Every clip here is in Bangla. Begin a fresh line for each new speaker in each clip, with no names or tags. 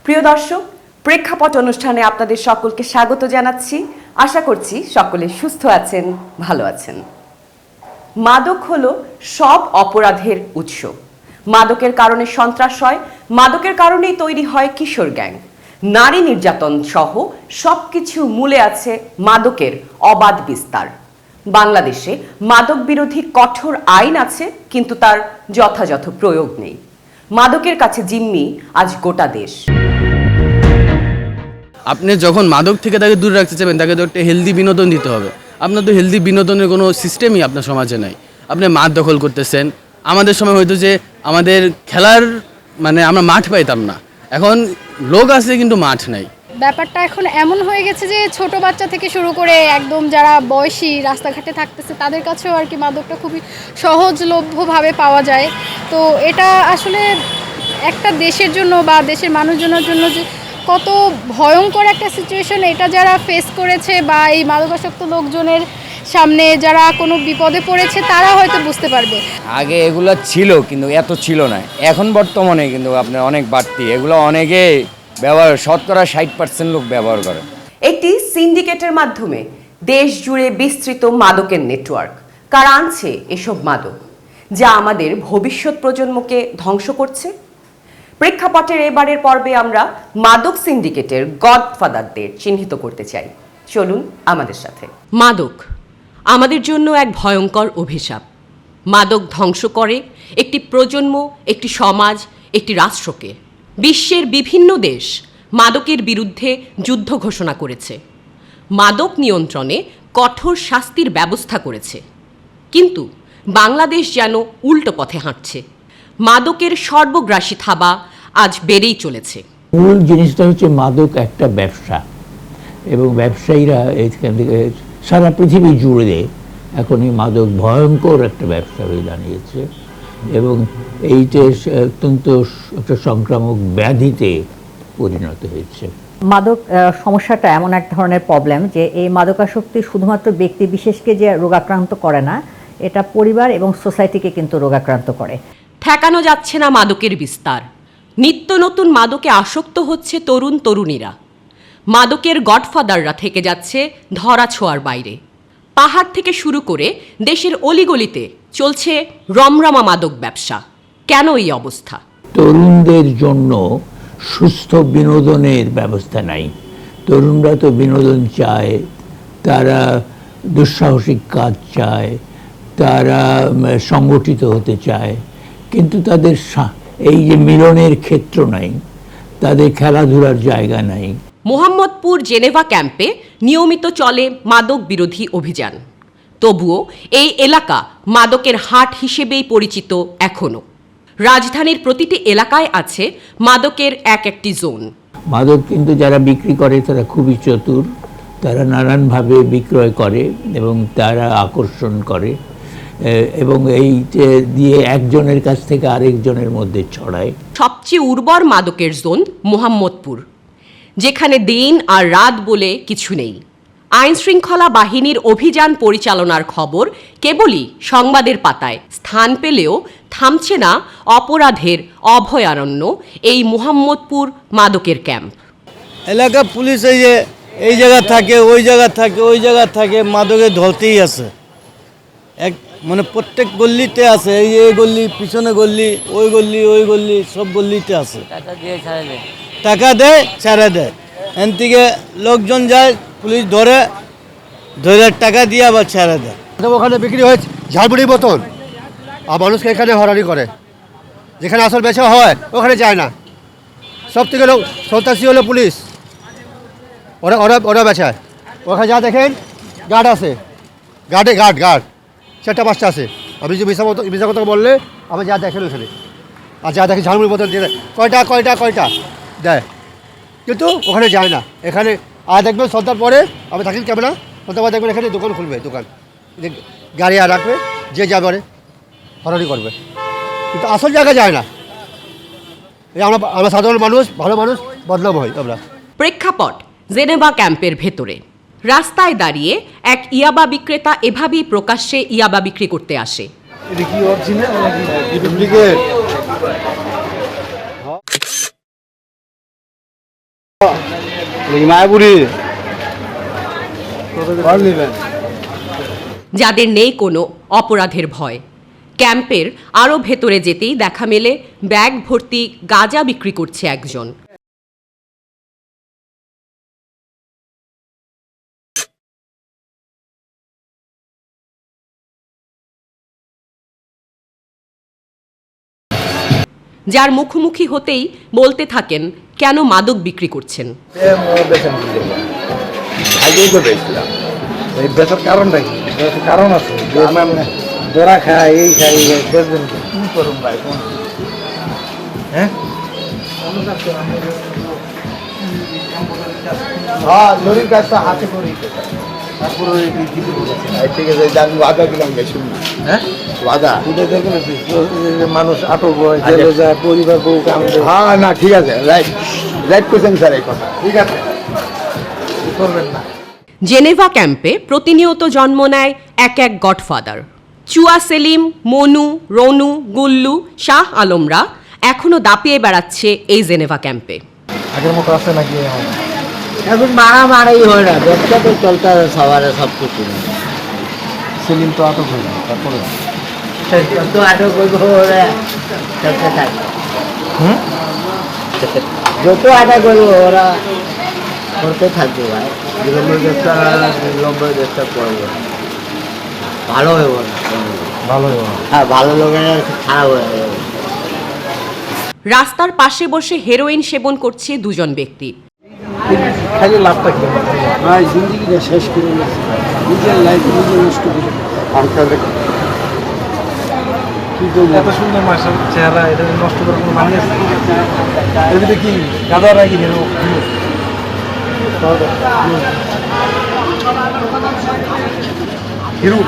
প্রিয় দর্শক, প্রেক্ষাপট অনুষ্ঠানে আপনাদের সকলকে স্বাগত জানাচ্ছি। আশা করছি সকলে সুস্থ আছেন, ভালো আছেন। মাদক হলো সব অপরাধের উৎস। মাদকের কারণে সন্ত্রাস হয়, মাদকের কারণেই তৈরি হয় কিশোর গ্যাং। নারী নির্যাতন সহ সবকিছু মূলে আছে মাদকের অবাধ বিস্তার। বাংলাদেশে মাদক বিরোধী কঠোর আইন আছে, কিন্তু তার যথাযথ প্রয়োগ নেই। মাদকের কাছে জিম্মি আজ গোটা দেশ।
আপনি যখন মাদক থেকে তাকে দূরে রাখতে চাইবেন, তাকে তো একটা হেলদি বিনোদন দিতে হবে। আপনার তো হেলদি বিনোদনের কোনো সিস্টেমই আপনার সমাজে নাই। আপনি মাঠ দখল করতেছেন। আমাদের সময় হয়তো যে আমাদের খেলার আমরা মাঠ পাইতাম না, এখন লোক আছে কিন্তু মাঠ নাই।
ব্যাপারটা এখন এমন হয়ে গেছে যে ছোট বাচ্চা থেকে শুরু করে একদম যারা বয়সী রাস্তাঘাটে থাকতেছে তাদের কাছেও আর কি মাদকটা খুবই সহজলভ্যভাবে পাওয়া যায়। তো এটা আসলে একটা দেশের জন্য বা দেশের মানুষজনের জন্য যে কত ভয়ঙ্কর একটা সিচুয়েশন, এটা যারা ফেস করেছে বা এই মাদকাসক্ত লোকজনের সামনে যারা কোনো বিপদে পড়েছে তারা হয়তো বুঝতে পারবে।
আগে এগুলো ছিল কিন্তু এত ছিল না, এখন বর্তমানে কিন্তু আপনার অনেক বাড়তি। এগুলো অনেকে ব্যবহার, শতকরা 60% লোক ব্যবহার করে।
একটি সিন্ডিকেটের মাধ্যমে দেশ জুড়ে বিস্তৃত মাদকের নেটওয়ার্ক। কারা আনছে এসব মাদক, যা আমাদের ভবিষ্যৎ প্রজন্মকে ধ্বংস করছে? প্রেক্ষাপটের এবারের পর্বে আমরা মাদক সিন্ডিকেটের গডফাদারদের চিহ্নিত করতে চাই। চলুন আমাদের সাথে। মাদক আমাদের জন্য এক ভয়ঙ্কর অভিশাপ। মাদক ধ্বংস করে একটি প্রজন্ম, একটি সমাজ, একটি রাষ্ট্রকে। বিশ্বের বিভিন্ন দেশ মাদকের বিরুদ্ধে যুদ্ধ ঘোষণা করেছে, মাদক নিয়ন্ত্রণে কঠোর শাস্তির ব্যবস্থা করেছে। কিন্তু বাংলাদেশ যেন উল্টো পথে হাঁটছে। মাদকের সর্বগ্রাসী থাবা আজ বেড়েই চলেছে।
মূল জিনিসটা হচ্ছে মাদক একটা ব্যবসা, এবং ব্যবসায়ীরা এইখান থেকে সারা পৃথিবী জুড়ে এখন এই মাদক ভয়ঙ্কর একটা ব্যবসা হয়ে দাঁড়িয়েছে, এবং এইটা অত্যন্ত একটা সংক্রামক ব্যাধিতে পরিণত হয়েছে।
মাদক সমস্যাটা এমন এক ধরনের প্রবলেম যে এই মাদকাসক্তি শুধুমাত্র ব্যক্তি বিশেষকে যে রোগাক্রান্ত করে না, এটা পরিবার এবং সোসাইটিকে কিন্তু রোগাক্রান্ত করে।
ঠেকানো যাচ্ছে না মাদকের বিস্তার। নিত্য নতুন মাদকে আসক্ত হচ্ছে তরুণ তরুণীরা। মাদকের গডফাদাররা থেকে যাচ্ছে ধরা ছোঁয়ার বাইরে। পাহাড় থেকে শুরু করে দেশের অলিগলিতে চলছে রমরমা মাদক ব্যবসা। কেন এই অবস্থা?
তরুণদের জন্য সুস্থ বিনোদনের ব্যবস্থা নাই। তরুণরা তো বিনোদন চায়, তারা দুঃসাহসিক কাজ চায়, তারা সংগঠিত হতে চায়, কিন্তু তাদের এই যে মিলনের ক্ষেত্র নাই, তাদের খেলাধুলার জায়গা নাই।
মোহাম্মদপুর জেনেভা ক্যাম্পে নিয়মিত চলে মাদক বিরোধী অভিযান। তবুও এই এলাকা মাদকের হাট হিসেবেই পরিচিত এখনো। রাজধানীর প্রতিটি এলাকায় আছে মাদকের এক একটি জোন।
মাদক কিন্তু যারা বিক্রি করে তারা খুবই চতুর, তারা নানানভাবে বিক্রয় করে এবং তারা আকর্ষণ করে, এবং এই দিয়ে একজনের কাছ থেকে আরেকজনের মধ্যে ছড়ায়।
সবচেয়ে উর্বর মাদকের জোন মোহাম্মদপুর, যেখানে দিন আর রাত বলে কিছু নেই। আইন শৃঙ্খলা বাহিনীর অভিযান পরিচালনার খবর কেবলই সংবাদের পাতায় স্থান পেলেও থামছে না অপরাধের অভয়ারণ্য এই মোহাম্মদপুর মাদকের ক্যাম্প।
এলাকা পুলিশ এই জায়গা থাকে, ওই জায়গা থাকে, ওই জায়গা থাকে, মাদকে ধরতেই আছে। প্রত্যেক গল্লিতে আছে, এই গল্লি, পিছনে গল্লি, ওই গল্লি, সব গল্লিতে আছে। টাকা দেয়, ছেড়ে দেয়। এন থেকে লোকজন যায়, পুলিশ ধরে টাকা দিয়ে আবার ছেড়ে দেয়।
ওখানে বিক্রি হয়েছে ঝালমুড়ি বোতল, আর মানুষকে এখানে হরানি করে। যেখানে আসল বেচা হয় ওখানে যায় না। সব থেকে লোক সন্ত্রাসী হলো পুলিশ, ওরা বেচায়। ওখানে যা দেখেন গার্ড আছে, গার্ড 4-5টা আছে। আমি যে মিশা কথা বললে আমি যা দেখেন ওখানে, আর যা দেখি ঝালমুড়ি বোতল দিয়ে কয়টা দেয়, কিন্তু ওখানে যায় না। এখানে আর দেখবেন সন্ধ্যার পরে আমি থাকি ক্যামেরা, সন্ধ্যার পরে দেখবেন এখানে দোকান খুলবে, গাড়ি আর রাখবে, যে যাবে হরানি করবে, কিন্তু আসল জায়গায় যায় না। আমরা সাধারণ মানুষ, ভালো মানুষ বদনাম হই আমরা।
প্রেক্ষাপট জেনেভা ক্যাম্পের ভেতরে রাস্তায় দাঁড়িয়ে এক ইয়াবা বিক্রেতা এভাবেই প্রকাশ্যে ইয়াবা বিক্রি করতে আসে।
এটা কি অরিজিনাল নাকি ডুপ্লিকেট?
মায়াপুরি
যাদের নেই কোনো অপরাধের ভয়। ক্যাম্পের আরও ভেতরে যেতেই দেখা মেলে ব্যাগ ভর্তি গাঁজা বিক্রি করছে একজন। যার মুখোমুখি হতেই বলতে থাকেন কেন মাদক বিক্রি করছেন।
আগেই তো বেচছিলাম, এই বেচার কারণটা কি? বেচার কারণ আছে, ধরা খায়, এই খাই, বেচবেন কি করুন ভাই? হ্যাঁ, লরির কাজটা হাতে করি, তারপরে ঠিক আছে, আমি ওয়াদা দিলাম গেছিলাম না। হ্যাঁ, ওয়াদা মানুষ আটক হয়, জেলে যায়, পরিবার বউ কাম। হ্যাঁ, না ঠিক আছে, রাইট রাইট করছেন স্যার, এই কথা ঠিক আছে, করবেন না।
জেনেভা ক্যাম্পে প্রতিনিয়ত জন্ম নেয় এক এক গডফাদার। চুয়া সেলিম, মনু, রনু, গুল্লু, শাহ আলমরা এখনো দাপিয়ে বেড়াচ্ছে এই জেনেভা ক্যাম্পে।
আগের মতো আছে নাকি?
এখন মারামারি হয় না, ব্যবসা তো চলতে সবার সব কিছু নেই।
সেলিম তো আটক হয়ে যায়, তারপরে
তো আটক করবো ওরা চলতে থাকবে। যত আটক করবো ওরা করতে থাকবে ভাই। জীবনের ব্যবসা লম্বা ব্যবসা করবো, ভালো হইব না,
ভালো হবে না।
হ্যাঁ ভালো লোকের খারাপ হয়ে যাবে।
রাস্তার পাশে বসে হেরোইন সেবন করছে দুজন ব্যক্তি।
খাইলে লাভটা কি ভাই? জিন্দিগিটা শেষ করে নিয়েছি, নিজের লাইফ নিজে নষ্ট করে। কি করবো? এত সুন্দর মাসের চেহারা, এটা নষ্ট করার কোনো মানে আছে? এর ভিতরে কি গাদার আগে হিরো? হিরো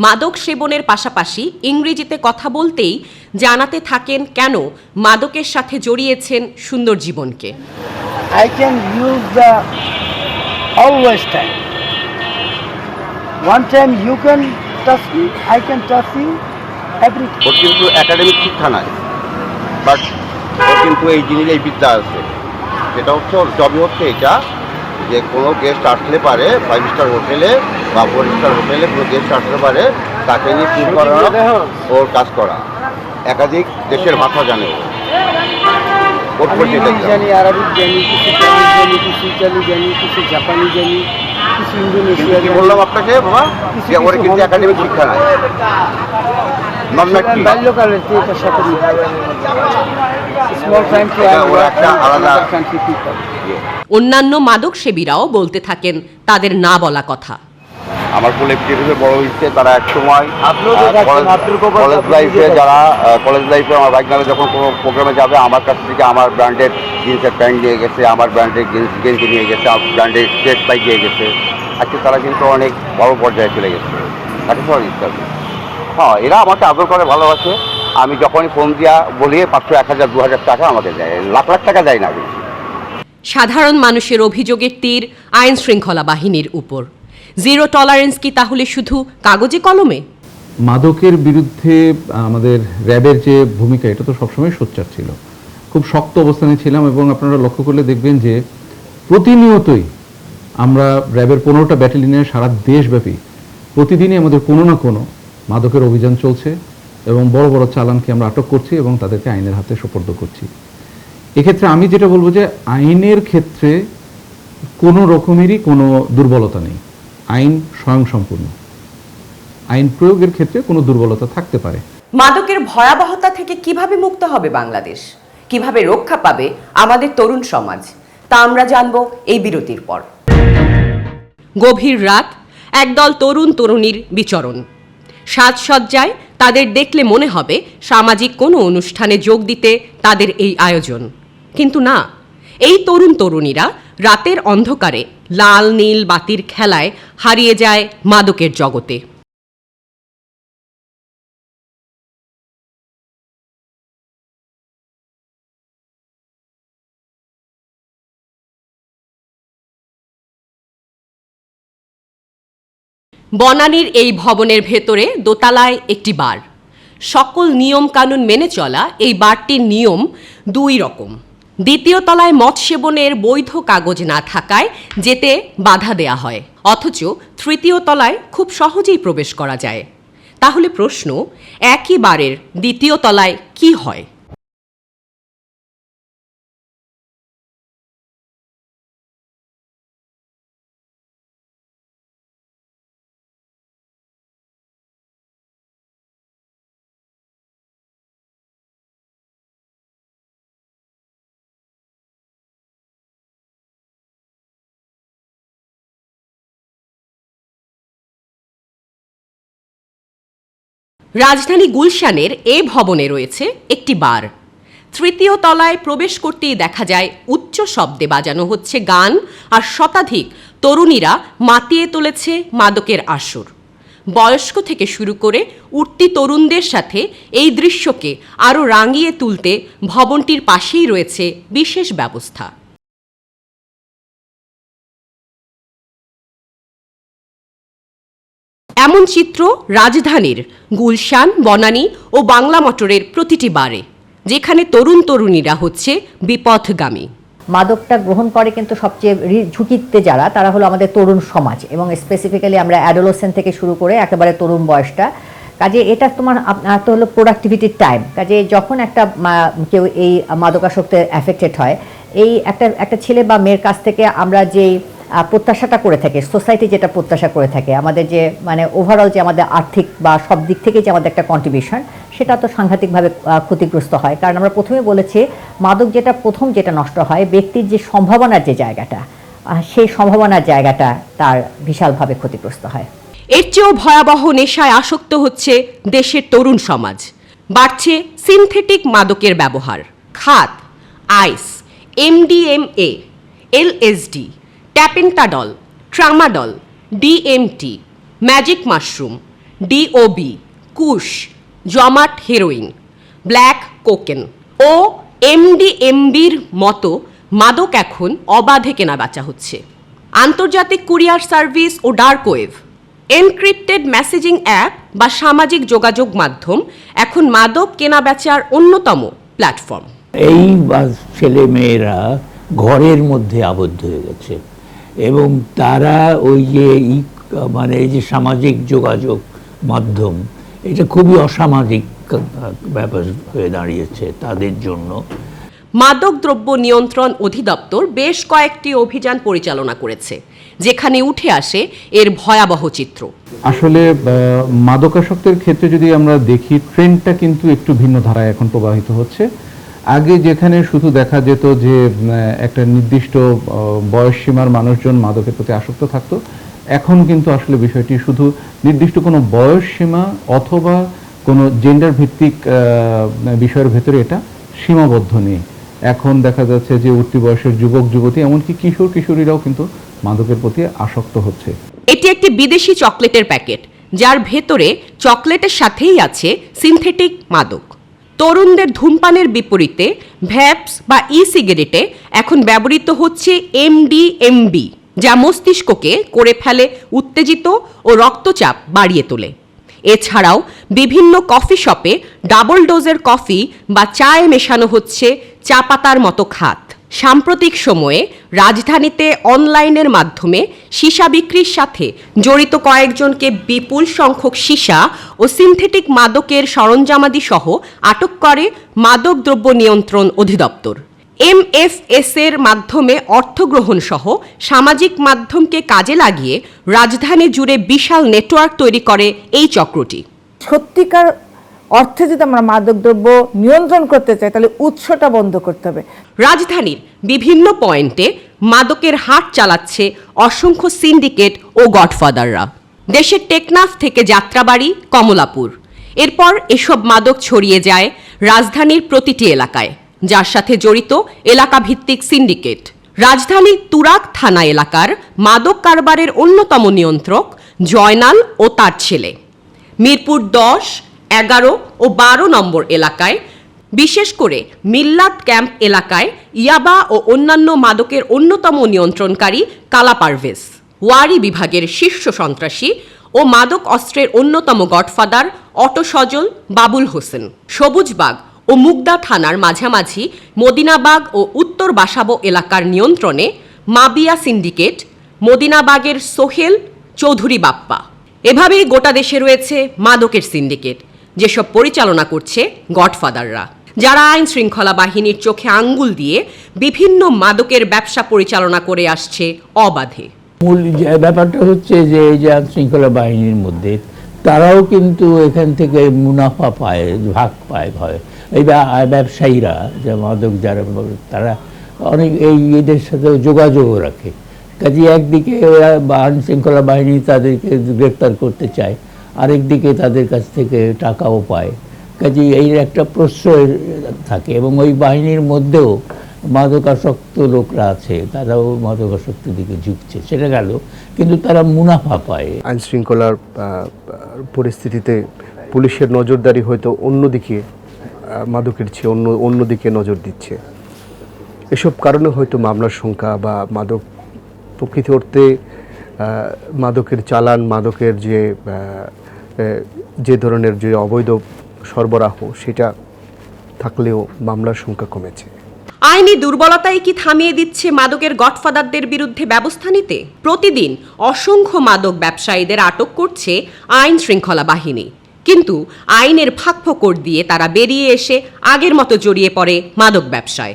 মাদক সেবনের পাশাপাশি ইংরেজিতে কথা বলতেই জানাতে থাকেন কেন মাদকের সাথে জড়িয়েছেন সুন্দর জীবনকে।
I can use the always time. One time you can touch me, I can touch you, everything.
ওর কিন্তু একাডেমিক শিক্ষা নাই, বাট ওর কিন্তু এই জিনিস এই বিদ্যা আছে। যেটা হচ্ছে ওর জবই হচ্ছে এটা, যে কোনো গেস্ট আসলে পারে 5 স্টার হোটেলে বা 4 স্টার হোটেলে কোনো গেস্ট আসলে পারে, তাকে নিয়ে ট্রিট করানো ওর কাজ করা। একাধিক দেশের ভাষা জানে ও। ওর
ইংলিশ জানি, আরবিক জানি, কিছু চাইনিজ জানি, কিছু ইটালি জানি, কিছু জাপানি জানি, কিছু ইন্দোনেশিয়া
কি
জানি।
বললাম আপনাকে বাবা, যে ওর কিন্তু একাডেমিক শিক্ষা নাই।
বাল্যকালের থেকে এটার সাথে স্মল কান্ট্রি
ওরা একটা আলাদা
কান্ট্রি পিপল।
অন্যান্য মাদক সেবীরাও বলতে থাকেন তাদের না বলা কথা।
আমার কোলেক্টিভে বড় হয়েছে তারা এক সময় কলেজ লাইফে, যারা কলেজ লাইফে আমার বাইক নামে যখন কোনো প্রোগ্রামে যাবে, আমার কাছ থেকে আমার ব্র্যান্ডের জিন্সের প্যান্ট নিয়ে গেছে, আমার ব্র্যান্ডের গেঞ্জি নিয়ে গেছে, আমার ব্র্যান্ডের স্টেট বাইক দিয়ে গেছে। আজকে তারা কিন্তু অনেক বড় পর্যায়ে চলে গেছে। তাকে সবাই ইচ্ছা আছে। হ্যাঁ, এরা আমাকে আদর করে, ভালোবাসে। আমি যখনই ফোন দিয়া বলি 500, 1000, 2000 টাকা আমাকে দেয়, লাখ লাখ টাকা দেয় না।
সাধারণ মানুষের অভিযোগের তীর আইন শৃঙ্খলা বাহিনীর উপর। জিরো টলারেন্স কি তাহলে শুধু কাগজে কলমে?
মাদকের বিরুদ্ধে আমাদের র্যাবের যে ভূমিকা, এটা তো সবসময় সোচ্চার ছিল, খুব শক্ত অবস্থানে ছিলাম। এবং আপনারা লক্ষ্য করলে দেখবেন যে প্রতিনিয়তই আমরা র্যাবের 15টা ব্যাটালিয়নের সারা দেশব্যাপী প্রতিদিনই আমাদের কোনো না কোনো মাদকের অভিযান চলছে এবং বড় বড় চালানকে আমরা আটক করছি এবং তাদেরকে আইনের হাতে সোপর্দ করছি। এক্ষেত্রে আমি যেটা বলবো যে আইনের ক্ষেত্রে কোনো রকমেরই কোনো দুর্বলতা নেই। আইন স্বয়ংসম্পূর্ণ, আইন প্রয়োগের ক্ষেত্রে কোনো দুর্বলতা থাকতে পারে।
মাদকের ভয়াবহতা থেকে কিভাবে মুক্ত হবে বাংলাদেশ, কিভাবে রক্ষা পাবে আমাদের তরুণ সমাজ, তা আমরা জানব এই বিরতির পর। গভীর রাত, একদল তরুণ তরুণীর বিচরণ। সাজসজ্জায় তাদের দেখলে মনে হবে সামাজিক কোনো অনুষ্ঠানে যোগ দিতে তাদের এই আয়োজন, কিন্তু না, এই তরুণ তরুণীরা রাতের অন্ধকারে লাল নীল বাতির খেলায় হারিয়ে যায় মাদকের জগতে। বনানীর এই ভবনের ভেতরে দোতলায় একটি বার। সকল নিয়ম কানুন মেনে চলা এই বারটির নিয়ম দুই রকম। দ্বিতীয় তলায় মদ সেবনের বৈধ কাগজ না থাকায় যেতে বাধা দেয়া হয়, অথচ তৃতীয় তলায় খুব সহজেই প্রবেশ করা যায়। তাহলে প্রশ্ন, একই বারের দ্বিতীয় তলায় কি হয়? রাজধানী গুলশানের এ ভবনে রয়েছে একটি বার। তৃতীয় তলায় প্রবেশ করতেই দেখা যায় উচ্চ শব্দে বাজানো হচ্ছে গান, আর শতাধিক তরুণীরা মাতিয়ে তুলেছে মাদকের আসর। বয়স্ক থেকে শুরু করে উঠতি তরুণদের সাথে এই দৃশ্যকে আরও রাঙিয়ে তুলতে ভবনটির পাশেই রয়েছে বিশেষ ব্যবস্থা। এমন চিত্র রাজধানীর গুলশান, বনানী ও বাংলা মোটরের প্রতিটি বারে, যেখানে তরুণ তরুণীরা হচ্ছে বিপথগামী।
মাদকটা গ্রহণ করে কিন্তু সবচেয়ে ঝুঁকিতে যারা, তারা হলো আমাদের তরুণ সমাজ, এবং স্পেসিফিক্যালি আমরা অ্যাডোলেসেন্ট থেকে শুরু করে একেবারে তরুণ বয়সটা। কাজে এটা তোমার তো হলো প্রোডাক্টিভিটির টাইম। কাজে যখন একটা কেউ এই মাদকাসক্তে অ্যাফেক্টেড হয়, এই একটা ছেলে বা মেয়ের কাছ থেকে আমরা যেই প্রত্যাশাটা করে থাকি, সোসাইটি যেটা প্রত্যাশা করে থাকে, আমাদের যে মানে ওভারঅল যে আমাদের আর্থিক বা সব দিক থেকে যে আমাদের একটা কন্ট্রিবিউশন, সেটা তো সাংঘাতিকভাবে ক্ষতিগ্রস্ত হয়। কারণ আমরা প্রথমে বলেছি মাদক যেটা নষ্ট হয় ব্যক্তির যে সম্ভাবনার যে জায়গাটা, সেই সম্ভাবনার জায়গাটা তার বিশালভাবে ক্ষতিগ্রস্ত হয়।
এর চেয়েও ভয়াবহ নেশায় আসক্ত হচ্ছে দেশের তরুণ সমাজ। বাড়ছে সিনথেটিক মাদকের ব্যবহার। Khat, ice, MDMA, LSD, tapentadol, tramadol, DMT, magic mushroom, DOB, kush, জমাট হেরোইন, ব্ল্যাক কোকেন ও এমডিএমবির মতো মাদক এখন অবাধে কেনাবেচা হচ্ছে। আন্তর্জাতিক কুরিয়ার সার্ভিস ও dark web, encrypted messaging app বা সামাজিক যোগাযোগ মাধ্যম এখন মাদক কেনাবেচার অন্যতম প্ল্যাটফর্ম।
এই ছেলে মেয়েরা ঘরের মধ্যে আবদ্ধ হয়ে গেছে, এবং তারা ওই যে মানে এই যে সামাজিক যোগাযোগ মাধ্যম, এটা খুবই অসামাজিক ব্যাপার হয়ে দাঁড়িয়েছে তাদের জন্য।
মাদক দ্রব্য নিয়ন্ত্রণ অধিদপ্তর বেশ কয়েকটি অভিযান পরিচালনা করেছে, যেখানে উঠে আসে এর ভয়াবহ চিত্র।
আসলে মাদকাসক্তের ক্ষেত্রে যদি আমরা দেখি, ট্রেন্ডটা কিন্তু একটু ভিন্ন ধারায় এখন প্রবাহিত হচ্ছে। আগে যেখানে শুধু দেখা যেত যে একটা নির্দিষ্ট বয়স সীমার মানুষজন মাদকের প্রতি আসক্ত থাকতো, এখন কিন্তু আসলে বিষয়টি শুধু নির্দিষ্ট কোনো বয়স সীমা অথবা কোনো জেন্ডার ভিত্তিক বিষয়ের ভেতরে এটা সীমাবদ্ধ নেই। এখন দেখা যাচ্ছে যে উঠতি বয়সের যুবক যুবতী, এমনকি কিশোর কিশোরীরাও কিন্তু মাদকের প্রতি আসক্ত হচ্ছে।
এটি একটি বিদেশি চকলেটের প্যাকেট, যার ভেতরে চকলেটের সাথেই আছে সিনথেটিক মাদক। তরুণদের ধূমপানের বিপরীতে ভ্যাপস বা ই সিগারেটে এখন ব্যবহৃত হচ্ছে এমডিএমবি, যা মস্তিষ্ককে করে ফেলে উত্তেজিত ও রক্তচাপ বাড়িয়ে তোলে। এছাড়াও বিভিন্ন কফি শপে ডাবল ডোজের কফি বা চায়ে মেশানো হচ্ছে চা পাতার মতো খাত। সাম্প্রতিক সময়ে রাজধানীতে অনলাইনের মাধ্যমে সীসা বিক্রির সাথে জড়িত কয়েকজনকে বিপুল সংখ্যক সীসা ও সিনথেটিক মাদকের সরঞ্জামাদি সহ আটক করে মাদক দ্রব্য নিয়ন্ত্রণ অধিদপ্তর। এমএফএস এর মাধ্যমে অর্থ গ্রহণ সহ সামাজিক মাধ্যমকে কাজে লাগিয়ে রাজধানী জুড়ে বিশাল নেটওয়ার্ক তৈরি করে এই চক্রটি।
সত্যিকার অর্থে যদি আমরা মাদকদ্রব্য নিয়ন্ত্রণ করতে চাই, তাহলে উৎসটা বন্ধ করতে হবে।
রাজধানীর বিভিন্ন পয়েন্টে মাদকের হাট চালাচ্ছে অসংখ্য সিন্ডিকেট ও গডফাদাররা। দেশের টেকনাফ থেকে যাত্রাবাড়ি, কমলাপুর, এরপর এসব মাদক ছড়িয়ে যায় রাজধানীর প্রতিটি এলাকায়, যার সাথে জড়িত এলাকা ভিত্তিক সিন্ডিকেট। রাজধানীর তুরাগ থানা এলাকার মাদক কারবারের অন্যতম নিয়ন্ত্রক জয়নাল ও তার ছেলে। মিরপুর 10, 11 ও 12 নম্বর এলাকায়, বিশেষ করে মিল্লাত ক্যাম্প এলাকায় ইয়াবা ও অন্যান্য মাদকের অন্যতম নিয়ন্ত্রণকারী কালা পারভেজ। ওয়ারি বিভাগের শীর্ষ সন্ত্রাসী ও মাদক অস্ত্রের অন্যতম গডফাদার অটো সজল বাবুল হোসেন। সবুজবাগ ও ও মুগদা থানার মাঝামাঝি মদিনাবাগ ও উত্তর বাসাবো এলাকার নিয়ন্ত্রণে মাবিয়া সিন্ডিকেট, মদিনাবাগের সোহেল চৌধুরী বাপ্পা। এভাবেই গোটা দেশে রয়েছে মাদকের সিন্ডিকেট, যেসব পরিচালনা করছে গডফাদাররা, যারা আইন শৃঙ্খলা বাহিনীর চোখে আঙ্গুল দিয়ে বিভিন্ন মাদকের ব্যবসা পরিচালনা করে আসছে অবাধে।
মূল ব্যাপারটা হচ্ছে যে এই যে আইন শৃঙ্খলা বাহিনীর মধ্যে তারাও কিন্তু এখান থেকে মুনাফা পায়, ভাগ পায় হয়। এই ব্যবসায়ীরা যে মাদক যারা, তারা অনেক এই এদের সাথে যোগাযোগও রাখে। কাজে একদিকে ওরা আইন শৃঙ্খলা বাহিনী তাদেরকে গ্রেপ্তার করতে চায়, আরেকদিকে তাদের কাছ থেকে টাকাও পায়। কাজে এই একটা প্রশ্রয় থাকে, এবং ওই বাহিনীর মধ্যেও মাদকাসক্ত লোকরা আছে, তারাও মাদকাসক্তির দিকে ঝুঁকছে, সেটা গেল, কিন্তু তারা মুনাফা পায়।
আইন শৃঙ্খলার পরিস্থিতিতে পুলিশের নজরদারি হয়তো অন্যদিকে, মাদকের চেয়ে অন্যদিকে নজর দিচ্ছে। এসব কারণে হয়তো মামলার সংখ্যা বা মাদক প্রকৃত অর্থে মাদকের চালান, মাদকের যে ধরনের যে অবৈধ সরবরাহ সেটা থাকলেও মামলার সংখ্যা কমেছে।
আইনি দুর্বলতাই কি থামিয়ে দিচ্ছে মাদকের গডফাদারদের বিরুদ্ধে ব্যবস্থা নিতে? প্রতিদিন অসংখ্য মাদক ব্যবসায়ীদের আটক করছে আইন শৃঙ্খলা বাহিনী, কিন্তু আইনের ফাঁকফোকর দিয়ে তারা বেরিয়ে এসে আগের মতো জড়িয়ে পড়ে মাদক ব্যবসায়।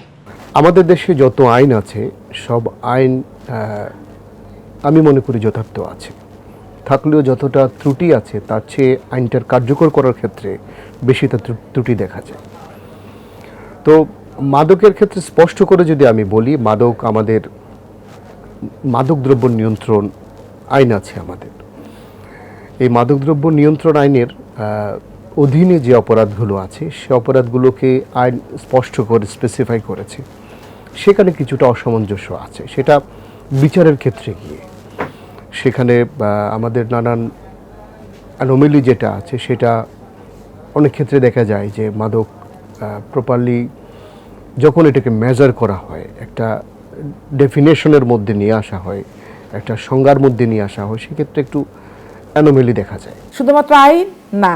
আমাদের দেশে যত আইন আছে সব আইন আমি মনে করি যথার্থ আছে, থাকলেও যতটা ত্রুটি আছে তার চেয়ে আইনটার কার্যকর করার ক্ষেত্রে বেশি তা ত্রুটি দেখা যায়। তো মাদকের ক্ষেত্রে স্পষ্ট করে যদি আমি বলি, মাদকদ্রব্য নিয়ন্ত্রণ আইন আছে আমাদের। এই মাদকদ্রব্য নিয়ন্ত্রণ আইনের অধীনে যে অপরাধগুলো আছে সে অপরাধগুলোকে আইন স্পষ্ট করে স্পেসিফাই করেছে। সেখানে কিছুটা অসামঞ্জস্য আছে, সেটা বিচারের ক্ষেত্রে গিয়ে সেখানে আমাদের নানান অ্যানোমেলি যেটা আছে সেটা অনেক ক্ষেত্রে দেখা যায় যে মাদক প্রপারলি যখন এটাকে মেজার করা হয়, একটা ডেফিনেশনের মধ্যে নিয়ে আসা হয়, একটা সংজ্ঞার মধ্যে নিয়ে আসা হয়, সেক্ষেত্রে একটু অ্যানোমেলি দেখা যায়।
শুধুমাত্র আইন না,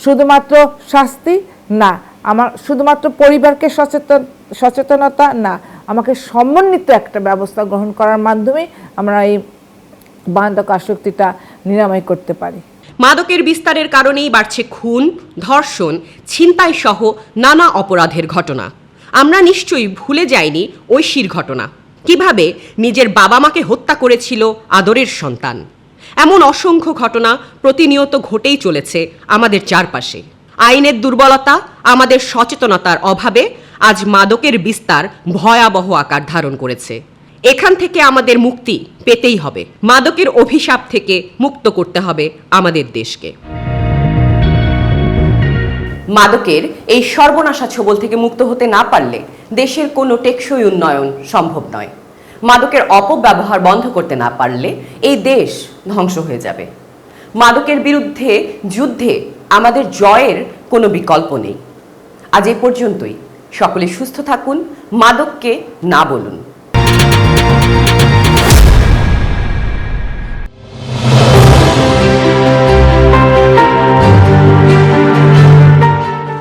শুধুমাত্র শাস্তি না, আমার শুধুমাত্র পরিবারকে সচেতনতা না, আমাকে সমন্বিত একটা ব্যবস্থা গ্রহণ করার মাধ্যমে আমরা এই মাদক আসক্তিটা নিরাময় করতে পারি।
মাদকের বিস্তারের কারণেই বাড়ছে খুন, ধর্ষণ, ছিনতাই সহ নানা অপরাধের ঘটনা। আমরা নিশ্চয়ই ভুলে যাইনি ঐশীর ঘটনা, কিভাবে নিজের বাবা মাকে হত্যা করেছিল আদরের সন্তান। এমন অসংখ্য ঘটনা প্রতিনিয়ত ঘটেই চলেছে আমাদের চারপাশে। আইনের দুর্বলতা, আমাদের সচেতনতার অভাবে আজ মাদকের বিস্তার ভয়াবহ আকার ধারণ করেছে। এখান থেকে আমাদের মুক্তি পেতেই হবে। মাদকের অভিশাপ থেকে মুক্ত করতে হবে আমাদের দেশকে। মাদকের এই সর্বনাশা ছোবল থেকে মুক্ত হতে না পারলে দেশের কোনো টেকসই উন্নয়ন সম্ভব নয়। মাদকের অপব্যবহার বন্ধ করতে না পারলে এই দেশ ধ্বংস হয়ে যাবে। মাদকের বিরুদ্ধে যুদ্ধে আমাদের জয়ের কোনো বিকল্প নেই। আজ এই পর্যন্তই। সকলে সুস্থ থাকুন, মাদককে না বলুন।